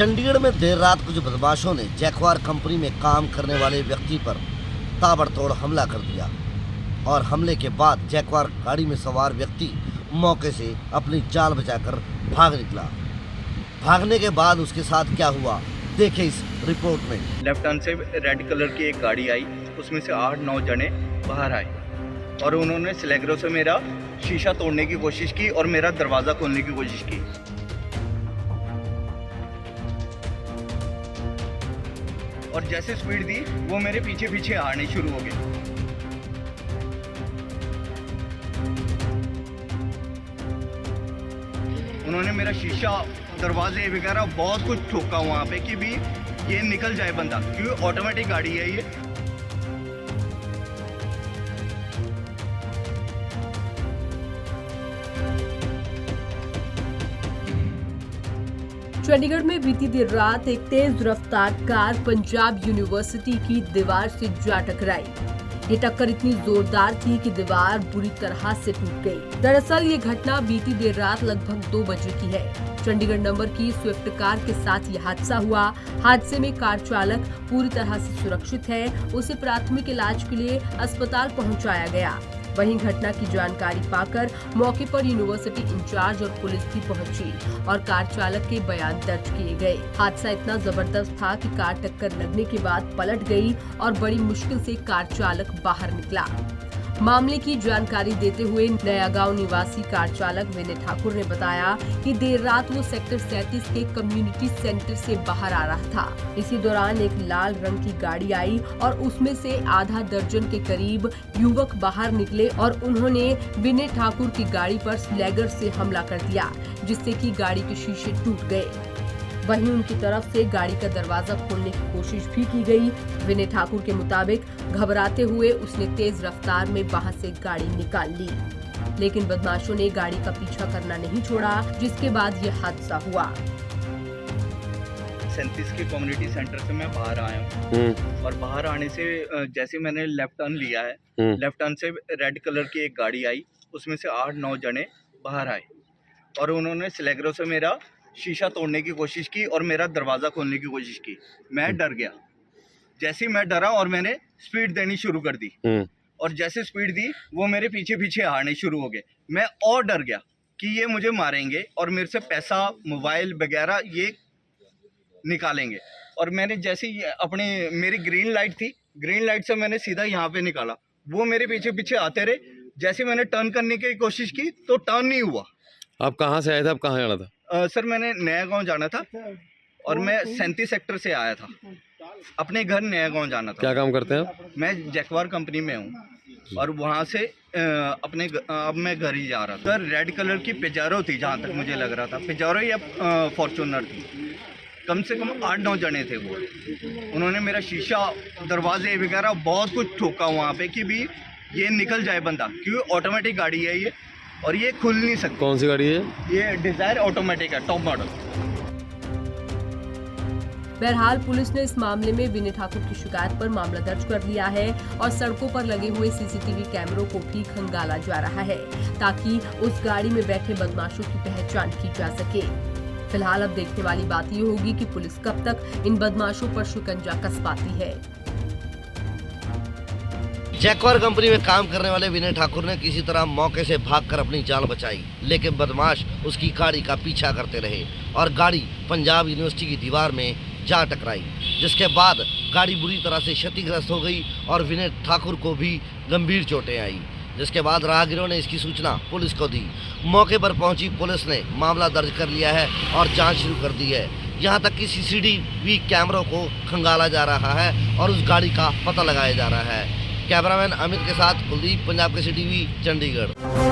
चंडीगढ़ में देर रात कुछ बदमाशों ने जैक्वार कंपनी में काम करने वाले व्यक्ति पर ताबड़तोड़ हमला कर दिया और हमले के बाद जैक्वार गाड़ी में सवार व्यक्ति मौके से अपनी जान बचाकर भाग निकला। भागने के बाद उसके साथ क्या हुआ देखें इस रिपोर्ट में। लेफ्ट हैंड से रेड कलर की एक गाड़ी आई, उसमें से 8-9 जने बाहर आए और उन्होंने स्लैगरों से मेरा शीशा तोड़ने की कोशिश की और मेरा दरवाज़ा खोलने की कोशिश की। और जैसे स्पीड दी वो मेरे पीछे पीछे आने शुरू हो गए। उन्होंने मेरा शीशा, दरवाजे वगैरह बहुत कुछ ठोका वहाँ पे कि भी ये निकल जाए बंदा, क्योंकि ऑटोमेटिक गाड़ी है ये। चंडीगढ़ में बीती देर रात एक तेज रफ्तार कार पंजाब यूनिवर्सिटी की दीवार से जा टकराई। ये टक्कर इतनी जोरदार थी कि दीवार बुरी तरह से टूट गई। दरअसल ये घटना बीती देर रात लगभग 2 बजे की है। चंडीगढ़ नंबर की स्विफ्ट कार के साथ ये हादसा हुआ। हादसे में कार चालक पूरी तरह से सुरक्षित है। उसे प्राथमिक इलाज के लिए अस्पताल पहुंचाया गया। वहीं घटना की जानकारी पाकर मौके पर यूनिवर्सिटी इंचार्ज और पुलिस भी पहुंची और कार चालक के बयान दर्ज किए गए। हादसा इतना जबरदस्त था कि कार टक्कर लगने के बाद पलट गई और बड़ी मुश्किल से कार चालक बाहर निकला। मामले की जानकारी देते हुए नया गांव निवासी कार चालक विनय ठाकुर ने बताया कि देर रात वो सेक्टर 37 के कम्युनिटी सेंटर से बाहर आ रहा था। इसी दौरान एक लाल रंग की गाड़ी आई और उसमें से आधा दर्जन के करीब युवक बाहर निकले और उन्होंने विनय ठाकुर की गाड़ी पर स्लैगर से हमला कर दिया, जिससे कि गाड़ी के शीशे टूट गए। वहीं उनकी तरफ से गाड़ी का दरवाजा खोलने की कोशिश भी की गई। विनय ठाकुर के मुताबिक घबराते हुए उसने तेज रफ्तार में वहां से गाड़ी निकाल ली, लेकिन बदमाशों ने गाड़ी का पीछा करना नहीं छोड़ा, जिसके बाद यह हादसा हुआ। 37 के कम्युनिटी सेंटर से मैं बाहर आया हूँ और बाहर आने से जैसे मैंने लेफ्ट टर्न लिया है, लेफ्ट टर्न से रेड कलर की एक गाड़ी आई, उसमें से 8-9 जने बाहर आए और उन्होंने स्लैगरों से मेरा शीशा तोड़ने की कोशिश की और मेरा दरवाज़ा खोलने की कोशिश की। मैं डर गया। जैसे ही मैं डरा और मैंने स्पीड देनी शुरू कर दी और जैसे स्पीड दी वो मेरे पीछे पीछे आने शुरू हो गए। मैं और डर गया कि ये मुझे मारेंगे और मेरे से पैसा, मोबाइल वगैरह ये निकालेंगे। और मैंने जैसे ही मेरी ग्रीन लाइट थी, ग्रीन लाइट से मैंने सीधा यहाँ पे निकाला। वो मेरे पीछे पीछे आते रहे। जैसे मैंने टर्न करने की कोशिश की तो टर्न नहीं हुआ। आप कहाँ से आए थे? आप कहाँ जाना था? सर मैंने नया गांव जाना था और मैं 37 सेक्टर से आया था। अपने घर नया गांव जाना था। क्या काम करते हैं आप? मैं जैक्वार कंपनी में हूँ और वहाँ से अब मैं घर ही जा रहा था। सर रेड कलर की पिजारो थी, जहाँ तक मुझे लग रहा था पिजारो या फॉर्चूनर थी। कम से कम 8-9 जने थे वो। उन्होंने मेरा शीशा, दरवाजे वगैरह बहुत कुछ ठोका वहाँ पे कि भी ये निकल जाए बंदा, क्योंकि ऑटोमेटिक गाड़ी है ये और ये खुल नहीं सकती। कौन सी गाड़ी है? ये डिजायर ऑटोमेटिक है, टॉप मॉडल। बहरहाल पुलिस ने इस मामले में विनय ठाकुर की शिकायत पर मामला दर्ज कर लिया है और सड़कों पर लगे हुए सीसीटीवी कैमरों को भी खंगाला जा रहा है, ताकि उस गाड़ी में बैठे बदमाशों की पहचान की जा सके। फिलहाल अब देखने वाली बात ये होगी कि पुलिस कब तक इन बदमाशों पर शिकंजा कस पाती है। जैक्वार कंपनी में काम करने वाले विनय ठाकुर ने किसी तरह मौके से भागकर अपनी जान बचाई, लेकिन बदमाश उसकी गाड़ी का पीछा करते रहे और गाड़ी पंजाब यूनिवर्सिटी की दीवार में जा टकराई, जिसके बाद गाड़ी बुरी तरह से क्षतिग्रस्त हो गई और विनय ठाकुर को भी गंभीर चोटें आई, जिसके बाद राहगीरों ने इसकी सूचना पुलिस को दी। मौके पर पहुंची पुलिस ने मामला दर्ज कर लिया है और जांच शुरू कर दी है। यहाँ तक कि सीसीटीवी कैमरों को खंगाला जा रहा है और उस गाड़ी का पता लगाया जा रहा है। कैमरामैन अमित के साथ कुलदीप, पंजाब केसरी टीवी, चंडीगढ़।